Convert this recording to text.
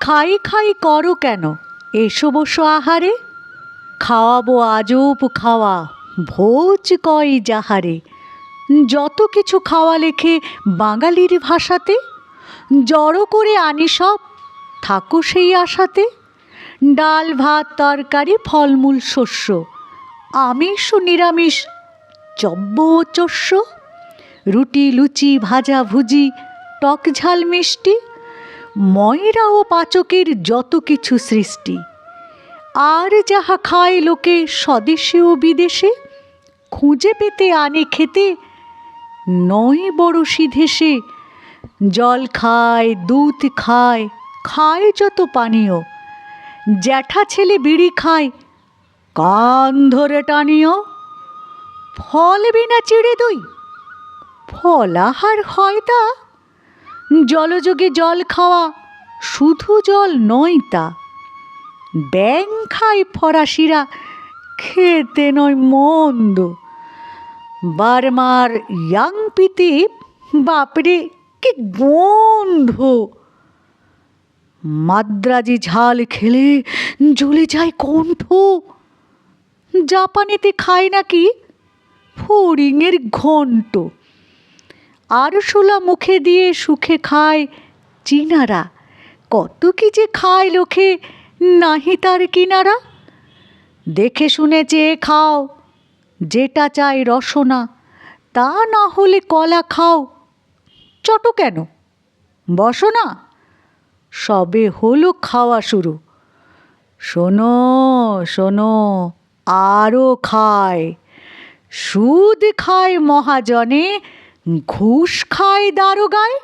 খাই খাই করো কেন, এসো বসো আহারে। খাওয়াবো আজব খাওয়া, ভোজ কয় যাহারে। যত কিছু খাওয়া লেখে বাঙালির ভাষাতে, জড়ো করে আনি সব, থাকো সেই আশাতে। ডাল ভাত তরকারি ফলমূল শস্য, আমিষ ও নিরামিষ চব্য ও চস্য। রুটি লুচি ভাজা ভুজি টক ঝাল মিষ্টি, ময়রা ও পাচকের যত কিছু সৃষ্টি। আর যাহা খায় লোকে স্বদেশে ও বিদেশে, খুঁজে পেতে আনে খেতে নয় বড় সিধেসে। জল খায় দুধ খায়, খায় যত পানীয়, জ্যাঠা ছেলে বিড়ি খায় কান ধরে টানিও। ফল বিনা চিড়ে দই ফলাহার হয় তা, জলযোগে জল খাওয়া শুধু জল নয় তা। ব্যাং খায় ফরাসিরা, খেতে নয় মন্দ। বার্মার ইয়াং পিতে, বাপরে কি গন্ধ। মাদ্রাজি ঝাল খেলে জ্বলে যায় কণ্ঠ। জাপানেতে খায় নাকি ফড়িংয়ের ঘণ্ট। আরশোলা মুখে দিয়ে সুখে খায় চীনারা, কত কি যে খায় লোকে নাহি তার কিনারা। দেখে শুনে চেয়ে খাও, যেটা চাই রসনা, তা না হলে কলা খাও। চটো কেন, বসো না, সবে হলো খাওয়া শুরু। শোনো শোনো আরও খায়, সুদ খায় মহাজনে, ঘুষ খায় দারোগায়।